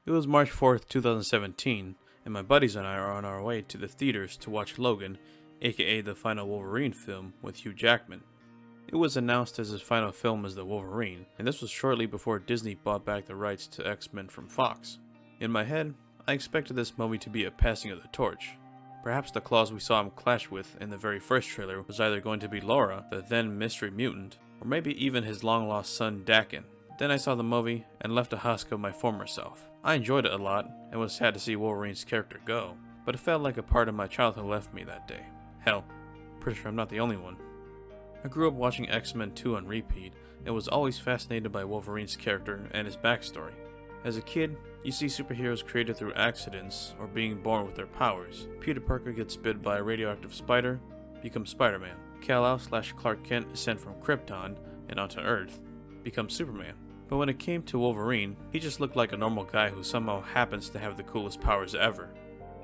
It was March 4th, 2017, and my buddies and I are on our way to the theaters to watch Logan, aka the final Wolverine film with Hugh Jackman. It was announced as his final film as the Wolverine, and this was shortly before Disney bought back the rights to X-Men from Fox. In my head, I expected this movie to be a passing of the torch. Perhaps the claws we saw him clash with in the very first trailer was either going to be Laura, the then mystery mutant, or maybe even his long-lost son Dakin. Then I saw the movie and left a husk of my former self. I enjoyed it a lot and was sad to see Wolverine's character go, but it felt like a part of my childhood left me that day. Hell, pretty sure I'm not the only one. I grew up watching X-Men 2 on repeat and was always fascinated by Wolverine's character and his backstory. As a kid, you see superheroes created through accidents or being born with their powers. Peter Parker gets bit by a radioactive spider, becomes Spider-Man. Kal-El/Clark Kent is sent from Krypton and onto Earth, becomes Superman. But when it came to Wolverine, he just looked like a normal guy who somehow happens to have the coolest powers ever.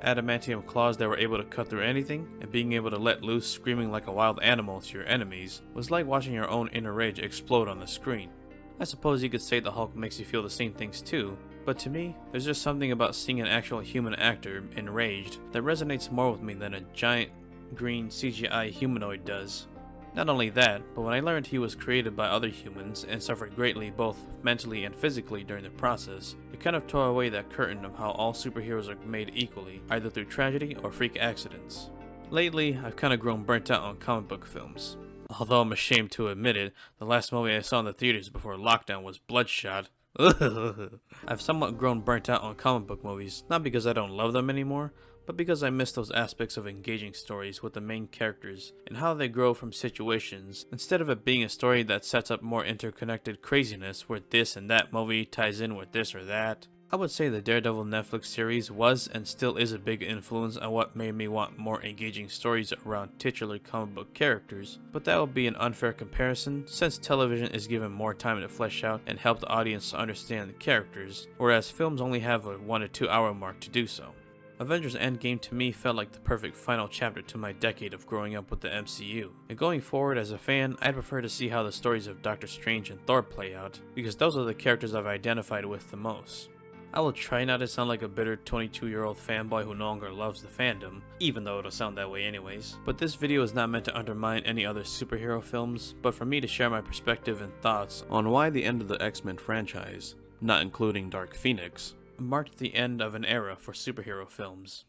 Adamantium claws that were able to cut through anything, and being able to let loose screaming like a wild animal to your enemies was like watching your own inner rage explode on the screen. I suppose you could say the Hulk makes you feel the same things too, but to me, there's just something about seeing an actual human actor enraged that resonates more with me than a giant green CGI humanoid does. Not only that, but when I learned he was created by other humans and suffered greatly both mentally and physically during the process, it kind of tore away that curtain of how all superheroes are made equally, either through tragedy or freak accidents. Lately, I've kind of grown burnt out on comic book films. Although I'm ashamed to admit it, the last movie I saw in the theaters before lockdown was Bloodshot. I've somewhat grown burnt out on comic book movies, not because I don't love them anymore, but because I miss those aspects of engaging stories with the main characters and how they grow from situations, instead of it being a story that sets up more interconnected craziness where this and that movie ties in with this or that. I would say the Daredevil Netflix series was and still is a big influence on what made me want more engaging stories around titular comic book characters, but that would be an unfair comparison since television is given more time to flesh out and help the audience understand the characters, whereas films only have a 1 to 2 hour mark to do so. Avengers Endgame to me felt like the perfect final chapter to my decade of growing up with the MCU. And going forward as a fan, I'd prefer to see how the stories of Doctor Strange and Thor play out, because those are the characters I've identified with the most. I will try not to sound like a bitter 22-year-old fanboy who no longer loves the fandom, even though it'll sound that way anyways. But this video is not meant to undermine any other superhero films, but for me to share my perspective and thoughts on why the end of the X-Men franchise, not including Dark Phoenix, marked the end of an era for superhero films.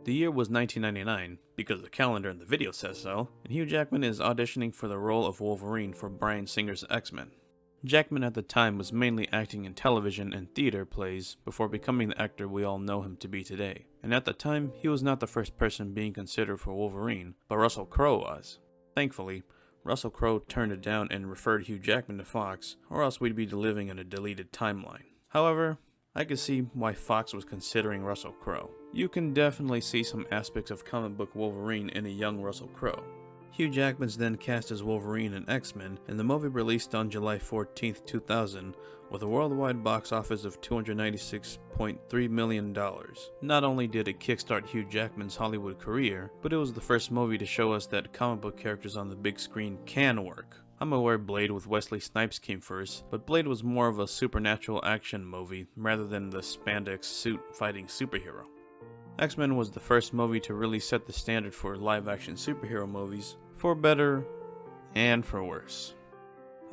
The year was 1999, because the calendar in the video says so, and Hugh Jackman is auditioning for the role of Wolverine for Bryan Singer's X-Men. Jackman at the time was mainly acting in television and theater plays before becoming the actor we all know him to be today, and at the time he was not the first person being considered for Wolverine, but Russell Crowe was. Thankfully, Russell Crowe turned it down and referred Hugh Jackman to Fox, or else we'd be living in a deleted timeline. However, I could see why Fox was considering Russell Crowe. You can definitely see some aspects of comic book Wolverine in a young Russell Crowe. Hugh Jackman's then cast as Wolverine in X-Men, and the movie released on July 14, 2000, with a worldwide box office of $296.3 million. Not only did it kickstart Hugh Jackman's Hollywood career, but it was the first movie to show us that comic book characters on the big screen can work. I'm aware Blade with Wesley Snipes came first, but Blade was more of a supernatural action movie rather than the spandex suit fighting superhero. X-Men was the first movie to really set the standard for live-action superhero movies, for better and for worse.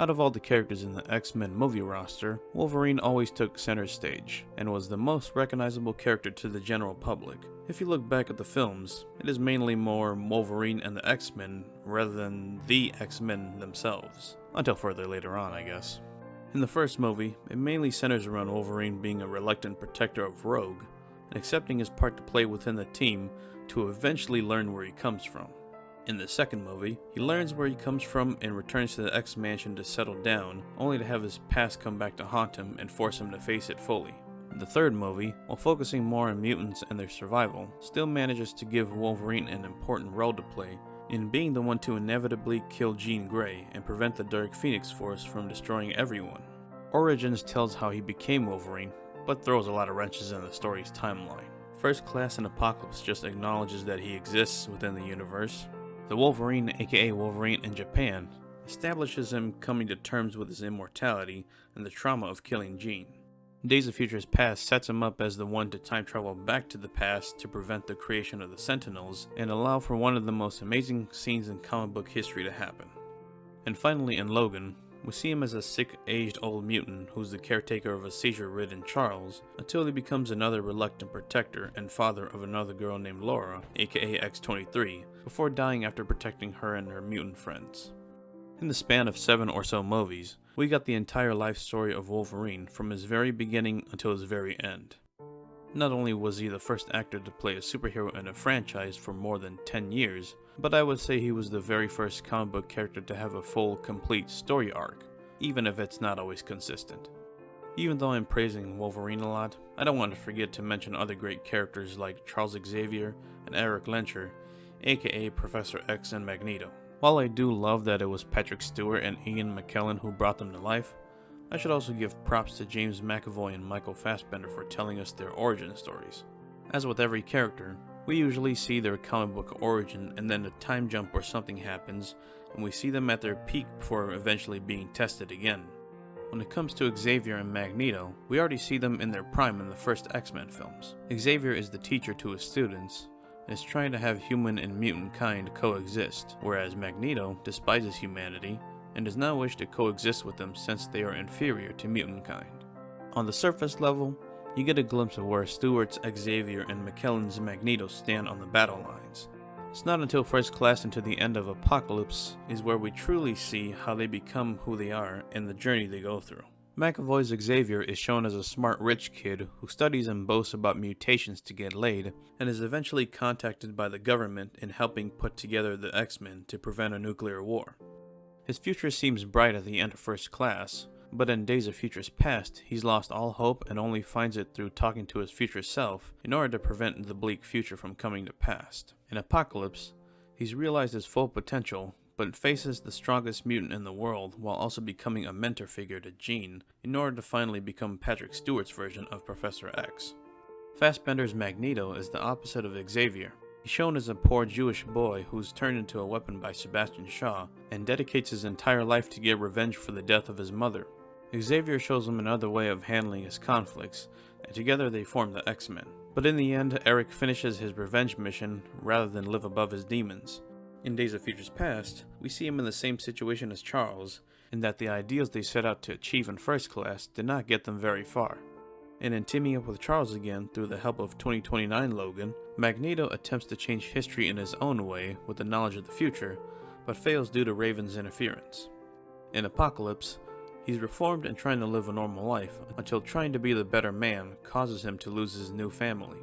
Out of all the characters in the X-Men movie roster, Wolverine always took center stage, and was the most recognizable character to the general public. If you look back at the films, it is mainly more Wolverine and the X-Men rather than the X-Men themselves, until further later on, I guess. In the first movie, it mainly centers around Wolverine being a reluctant protector of Rogue, and accepting his part to play within the team to eventually learn where he comes from. In the second movie, he learns where he comes from and returns to the X-Mansion to settle down, only to have his past come back to haunt him and force him to face it fully. The third movie, while focusing more on mutants and their survival, still manages to give Wolverine an important role to play in being the one to inevitably kill Jean Grey and prevent the Dark Phoenix Force from destroying everyone. Origins tells how he became Wolverine, but throws a lot of wrenches in the story's timeline. First Class in Apocalypse just acknowledges that he exists within the universe. The Wolverine, aka Wolverine in Japan, establishes him coming to terms with his immortality and the trauma of killing Jean. Days of Future's Past sets him up as the one to time travel back to the past to prevent the creation of the Sentinels and allow for one of the most amazing scenes in comic book history to happen. And finally in Logan, we see him as a sick, aged old mutant who's the caretaker of a seizure-ridden Charles until he becomes another reluctant protector and father of another girl named Laura, aka X-23, before dying after protecting her and her mutant friends. In the span of 7 or so movies, we got the entire life story of Wolverine from his very beginning until his very end. Not only was he the first actor to play a superhero in a franchise for more than 10 years, but I would say he was the very first comic book character to have a full, complete story arc, even if it's not always consistent. Even though I'm praising Wolverine a lot, I don't want to forget to mention other great characters like Charles Xavier and Eric Lencher, aka Professor X and Magneto. While I do love that it was Patrick Stewart and Ian McKellen who brought them to life, I should also give props to James McAvoy and Michael Fassbender for telling us their origin stories. As with every character, we usually see their comic book origin and then a time jump or something happens and we see them at their peak before eventually being tested again. When it comes to Xavier and Magneto, we already see them in their prime in the first X-Men films. Xavier is the teacher to his students, and is trying to have human and mutant kind coexist, whereas Magneto despises humanity and does not wish to coexist with them since they are inferior to mutant kind. On the surface level, you get a glimpse of where Stewart's Xavier and McKellen's Magneto stand on the battle lines. It's not until First Class into the end of Apocalypse is where we truly see how they become who they are and the journey they go through. McAvoy's Xavier is shown as a smart rich kid who studies and boasts about mutations to get laid, and is eventually contacted by the government in helping put together the X-Men to prevent a nuclear war. His future seems bright at the end of First Class, but in Days of Future's Past, he's lost all hope and only finds it through talking to his future self in order to prevent the bleak future from coming to pass. In Apocalypse, he's realized his full potential, but faces the strongest mutant in the world while also becoming a mentor figure to Jean in order to finally become Patrick Stewart's version of Professor X. Fassbender's Magneto is the opposite of Xavier. He's shown as a poor Jewish boy who's turned into a weapon by Sebastian Shaw and dedicates his entire life to get revenge for the death of his mother. Xavier shows him another way of handling his conflicts, and together they form the X-Men. But in the end, Eric finishes his revenge mission rather than live above his demons. In Days of Future's Past, we see him in the same situation as Charles, in that the ideals they set out to achieve in First Class did not get them very far. And in teaming up with Charles again through the help of 2029 Logan, Magneto attempts to change history in his own way with the knowledge of the future, but fails due to Raven's interference. In Apocalypse, he's reformed and trying to live a normal life, until trying to be the better man causes him to lose his new family.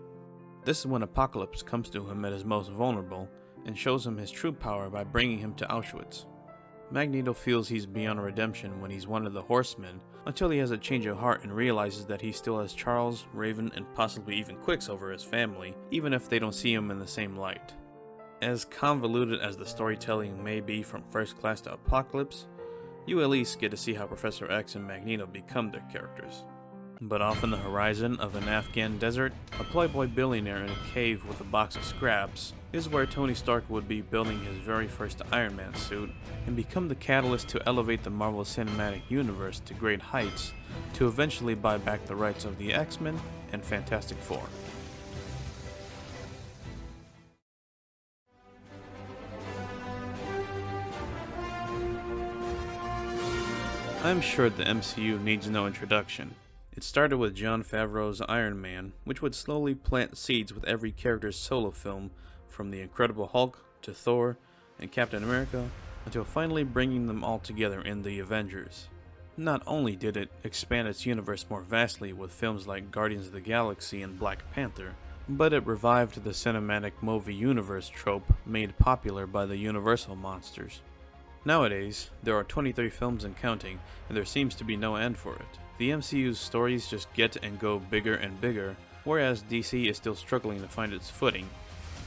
This is when Apocalypse comes to him at his most vulnerable, and shows him his true power by bringing him to Auschwitz. Magneto feels he's beyond redemption when he's one of the Horsemen, until he has a change of heart and realizes that he still has Charles, Raven, and possibly even Quicksilver as family, even if they don't see him in the same light. As convoluted as the storytelling may be from First Class to Apocalypse, you at least get to see how Professor X and Magneto become their characters. But off in the horizon of an Afghan desert, a playboy billionaire in a cave with a box of scraps is where Tony Stark would be building his very first Iron Man suit and become the catalyst to elevate the Marvel Cinematic Universe to great heights to eventually buy back the rights of the X-Men and Fantastic Four. I'm sure the MCU needs no introduction. It started with Jon Favreau's Iron Man, which would slowly plant seeds with every character's solo film, from the Incredible Hulk to Thor and Captain America, until finally bringing them all together in the Avengers. Not only did it expand its universe more vastly with films like Guardians of the Galaxy and Black Panther, but it revived the cinematic movie universe trope made popular by the Universal monsters. Nowadays, there are 23 films and counting, and there seems to be no end for it. The MCU's stories just get and go bigger and bigger, whereas DC is still struggling to find its footing.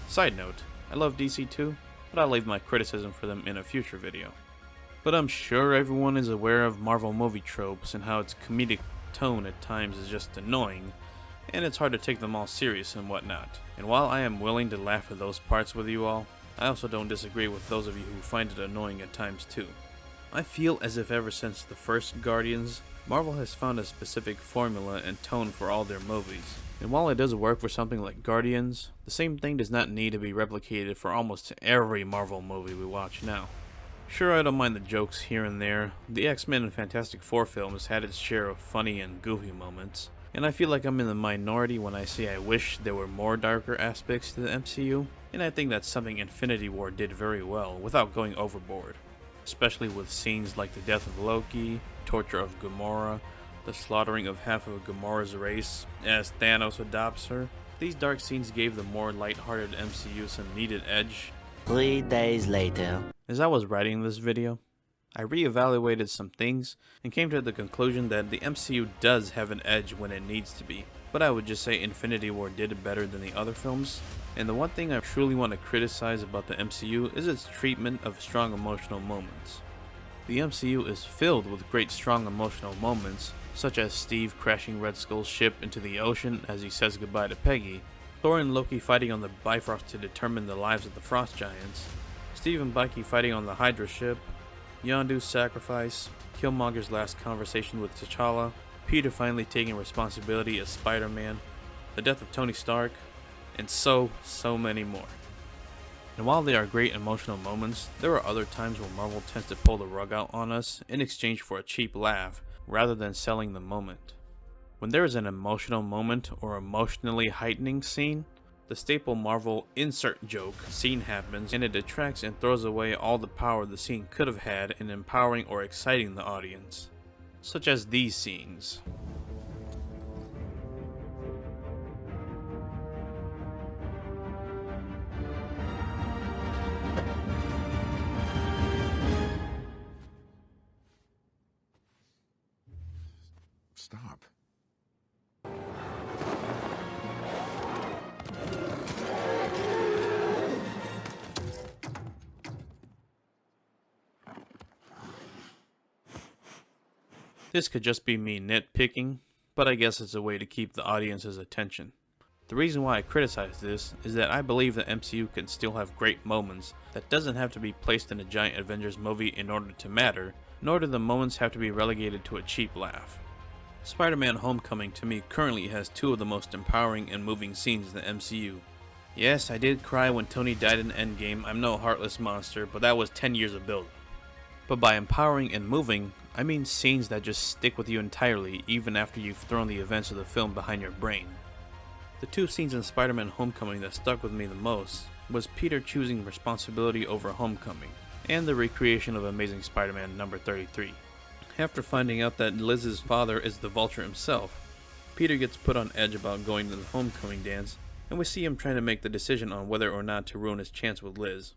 Side note, I love DC too, but I'll leave my criticism for them in a future video. But I'm sure everyone is aware of Marvel movie tropes and how its comedic tone at times is just annoying, and it's hard to take them all serious and whatnot. And while I am willing to laugh at those parts with you all, I also don't disagree with those of you who find it annoying at times too. I feel as if ever since the first Guardians, Marvel has found a specific formula and tone for all their movies. And while it does work for something like Guardians, the same thing does not need to be replicated for almost every Marvel movie we watch now. Sure, I don't mind the jokes here and there. The X-Men and Fantastic Four films had its share of funny and goofy moments, and I feel like I'm in the minority when I say I wish there were more darker aspects to the MCU, and I think that's something Infinity War did very well without going overboard, especially with scenes like the death of Loki, torture of Gamora, the slaughtering of half of Gamora's race as Thanos adopts her. These dark scenes gave the more lighthearted MCU some needed edge. 3 days later. As I was writing this video, I reevaluated some things and came to the conclusion that the MCU does have an edge when it needs to be, but I would just say Infinity War did it better than the other films. And the one thing I truly want to criticize about the MCU is its treatment of strong emotional moments. The MCU is filled with great strong emotional moments, such as Steve crashing Red Skull's ship into the ocean as he says goodbye to Peggy, Thor and Loki fighting on the Bifrost to determine the lives of the Frost Giants, Steve and Bucky fighting on the Hydra ship, Yondu's sacrifice, Killmonger's last conversation with T'Challa, Peter finally taking responsibility as Spider-Man, the death of Tony Stark, and so many more. And while they are great emotional moments, there are other times where Marvel tends to pull the rug out on us in exchange for a cheap laugh, rather than selling the moment. When there is an emotional moment or emotionally heightening scene, the staple Marvel insert joke scene happens and it detracts and throws away all the power the scene could have had in empowering or exciting the audience. Such as these scenes. Stop. This could just be me nitpicking, but I guess it's a way to keep the audience's attention. The reason why I criticize this is that I believe the MCU can still have great moments that doesn't have to be placed in a giant Avengers movie in order to matter, nor do the moments have to be relegated to a cheap laugh. Spider-Man Homecoming to me currently has two of the most empowering and moving scenes in the MCU. Yes, I did cry when Tony died in Endgame. I'm no heartless monster, but that was 10 years of build. But by empowering and moving, I mean scenes that just stick with you entirely even after you've thrown the events of the film behind your brain. The two scenes in Spider-Man Homecoming that stuck with me the most was Peter choosing responsibility over Homecoming, and the recreation of Amazing Spider-Man number 33. After finding out that Liz's father is the Vulture himself, Peter gets put on edge about going to the homecoming dance, and we see him trying to make the decision on whether or not to ruin his chance with Liz.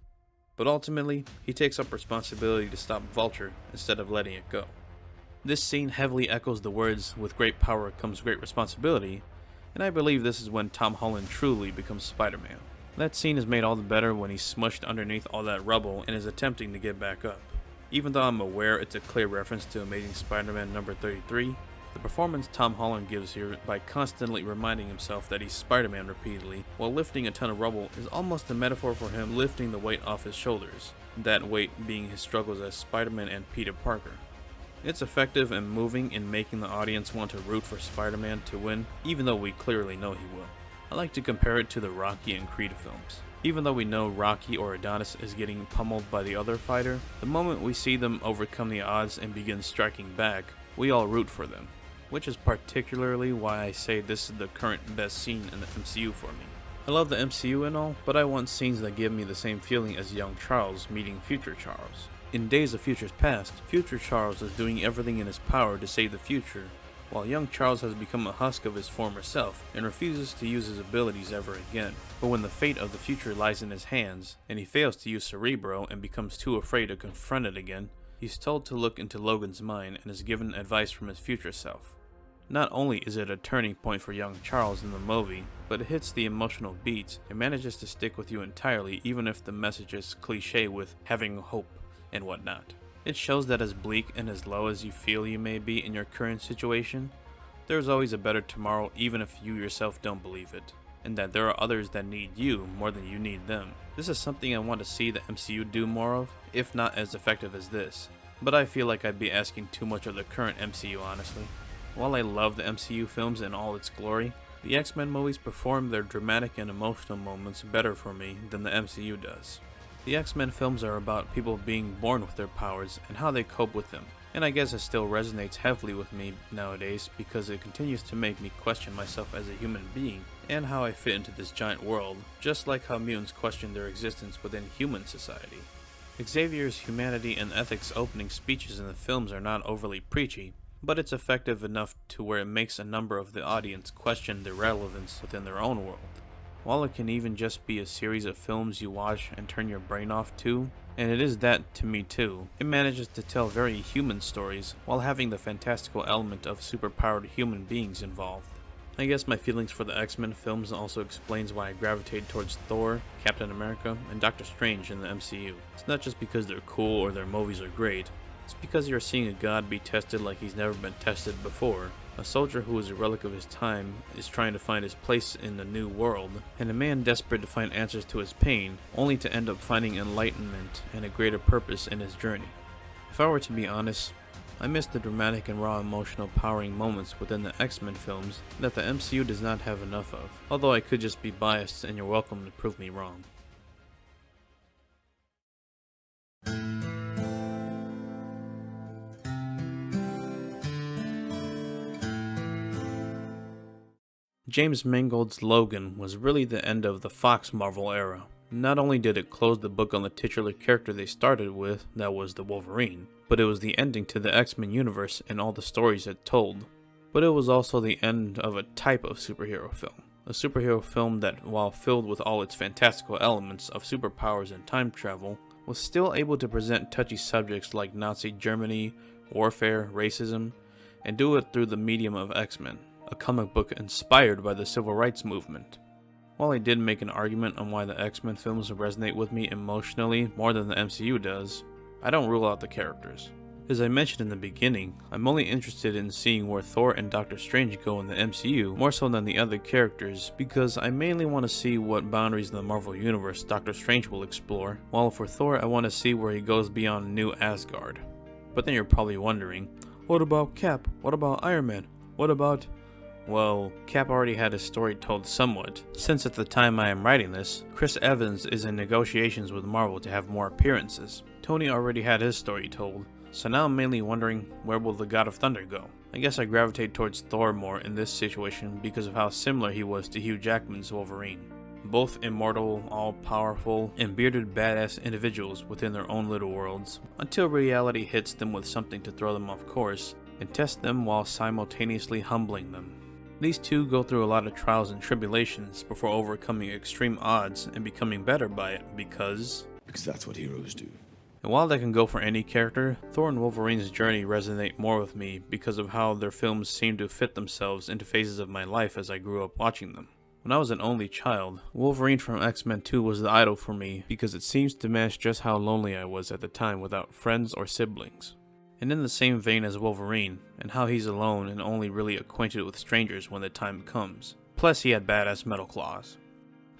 But ultimately, he takes up responsibility to stop Vulture instead of letting it go. This scene heavily echoes the words, "With great power comes great responsibility," and I believe this is when Tom Holland truly becomes Spider-Man. That scene is made all the better when he's smushed underneath all that rubble and is attempting to get back up. Even though I'm aware it's a clear reference to Amazing Spider-Man number 33, the performance Tom Holland gives here by constantly reminding himself that he's Spider-Man repeatedly while lifting a ton of rubble is almost a metaphor for him lifting the weight off his shoulders, that weight being his struggles as Spider-Man and Peter Parker. It's effective and moving in making the audience want to root for Spider-Man to win, even though we clearly know he will. I like to compare it to the Rocky and Creed films. Even though we know Rocky or Adonis is getting pummeled by the other fighter, the moment we see them overcome the odds and begin striking back, we all root for them. Which is particularly why I say this is the current best scene in the MCU for me. I love the MCU and all, but I want scenes that give me the same feeling as young Charles meeting future Charles. In Days of Futures Past, future Charles is doing everything in his power to save the future, while young Charles has become a husk of his former self and refuses to use his abilities ever again. But when the fate of the future lies in his hands, and he fails to use Cerebro and becomes too afraid to confront it again, he's told to look into Logan's mind and is given advice from his future self. Not only is it a turning point for young Charles in the movie, but it hits the emotional beats and manages to stick with you entirely even if the message is cliche with having hope and whatnot. It shows that as bleak and as low as you feel you may be in your current situation, there's always a better tomorrow even if you yourself don't believe it. and that there are others that need you more than you need them. This is something I want to see the MCU do more of, if not as effective as this. But I feel like I'd be asking too much of the current MCU, honestly. While I love the MCU films in all its glory, the X-Men movies perform their dramatic and emotional moments better for me than the MCU does. The X-Men films are about people being born with their powers and how they cope with them, and I guess it still resonates heavily with me nowadays because it continues to make me question myself as a human being and how I fit into this giant world, just like how mutants question their existence within human society. Xavier's humanity and ethics opening speeches in the films are not overly preachy, but it's effective enough to where it makes a number of the audience question their relevance within their own world. While it can even just be a series of films you watch and turn your brain off to, and it is that to me too, it manages to tell very human stories while having the fantastical element of superpowered human beings involved. I guess my feelings for the X-Men films also explains why I gravitate towards Thor, Captain America, and Doctor Strange in the MCU. It's not just because they're cool or their movies are great, it's because you're seeing a god be tested like he's never been tested before. A soldier who is a relic of his time is trying to find his place in the new world, and a man desperate to find answers to his pain, only to end up finding enlightenment and a greater purpose in his journey. If I were to be honest, I miss the dramatic and raw emotional powering moments within the X-Men films that the MCU does not have enough of, although I could just be biased and you're welcome to prove me wrong. James Mangold's Logan was really the end of the Fox Marvel era. Not only did it close the book on the titular character they started with, that was the Wolverine, but it was the ending to the X-Men universe and all the stories it told. But it was also the end of a type of superhero film. A superhero film that, while filled with all its fantastical elements of superpowers and time travel, was still able to present touchy subjects like Nazi Germany, warfare, racism, and do it through the medium of X-Men, a comic book inspired by the civil rights movement. While I did make an argument on why the X-Men films resonate with me emotionally more than the MCU does, I don't rule out the characters. As I mentioned in the beginning, I'm only interested in seeing where Thor and Doctor Strange go in the MCU more so than the other characters because I mainly want to see what boundaries in the Marvel Universe Doctor Strange will explore, while for Thor I want to see where he goes beyond New Asgard. But then you're probably wondering, what about Cap? What about Iron Man? What about... Well, Cap already had his story told somewhat, since at the time I am writing this, Chris Evans is in negotiations with Marvel to have more appearances. Tony already had his story told, so now I'm mainly wondering where will the God of Thunder go? I guess I gravitate towards Thor more in this situation because of how similar he was to Hugh Jackman's Wolverine. Both immortal, all-powerful, and bearded badass individuals within their own little worlds, until reality hits them with something to throw them off course, and test them while simultaneously humbling them. These two go through a lot of trials and tribulations before overcoming extreme odds and becoming better by it because that's what heroes do. And while that can go for any character, Thor and Wolverine's journey resonate more with me because of how their films seem to fit themselves into phases of my life as I grew up watching them. When I was an only child, Wolverine from X-Men 2 was the idol for me because it seems to match just how lonely I was at the time without friends or siblings. And in the same vein as Wolverine, and how he's alone and only really acquainted with strangers when the time comes. Plus he had badass metal claws.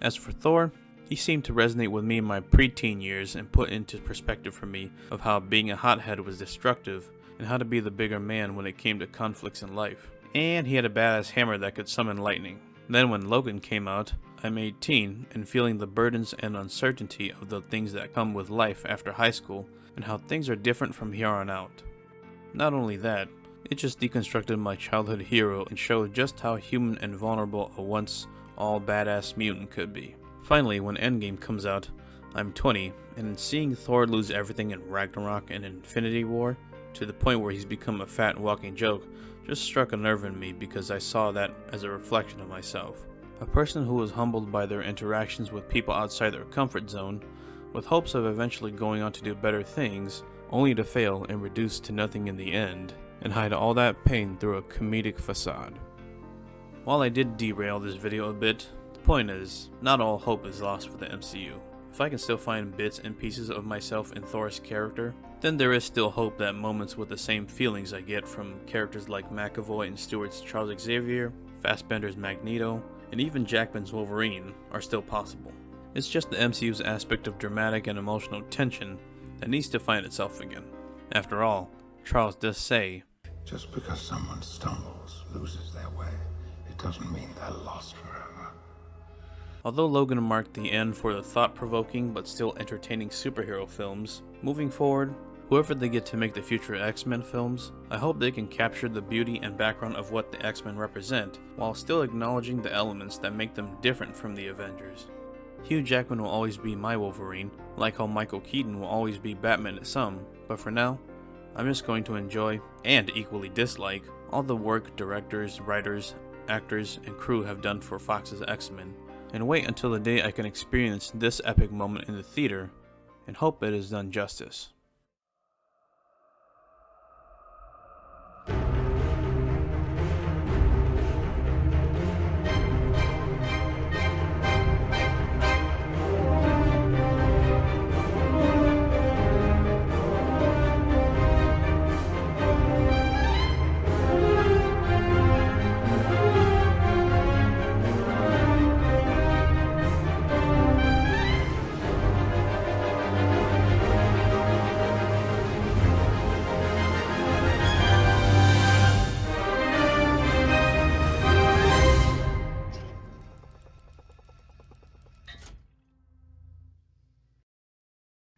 As for Thor, he seemed to resonate with me in my preteen years and put into perspective for me of how being a hothead was destructive and how to be the bigger man when it came to conflicts in life. And he had a badass hammer that could summon lightning. Then when Logan came out, I'm 18 and feeling the burdens and uncertainty of the things that come with life after high school and how things are different from here on out. Not only that, it just deconstructed my childhood hero and showed just how human and vulnerable a once all badass mutant could be. Finally, when Endgame comes out, I'm 20, and seeing Thor lose everything in Ragnarok and Infinity War, to the point where he's become a fat walking joke, just struck a nerve in me because I saw that as a reflection of myself. A person who was humbled by their interactions with people outside their comfort zone, with hopes of eventually going on to do better things, only to fail and reduce to nothing in the end, and hide all that pain through a comedic facade. While I did derail this video a bit, the point is, not all hope is lost for the MCU. If I can still find bits and pieces of myself in Thor's character, then there is still hope that moments with the same feelings I get from characters like McAvoy and Stewart's Charles Xavier, Fassbender's Magneto, and even Jackman's Wolverine are still possible. It's just the MCU's aspect of dramatic and emotional tension that needs to find itself again. After all, Charles does say, Just because someone stumbles, loses their way, it doesn't mean they're lost forever. Although Logan marked the end for the thought-provoking but still entertaining superhero films, moving forward, whoever they get to make the future X-Men films, I hope they can capture the beauty and background of what the X-Men represent, while still acknowledging the elements that make them different from the Avengers. Hugh Jackman will always be my Wolverine, like how Michael Keaton will always be Batman to some, but for now, I'm just going to enjoy, and equally dislike, all the work directors, writers, actors, and crew have done for Fox's X-Men, and wait until the day I can experience this epic moment in the theater, and hope it is done justice.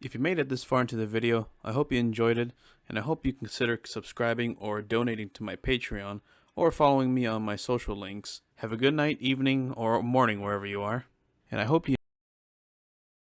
If you made it this far into the video, I hope you enjoyed it, and I hope you consider subscribing or donating to my Patreon, or following me on my social links. Have a good night, evening, or morning wherever you are, and I hope you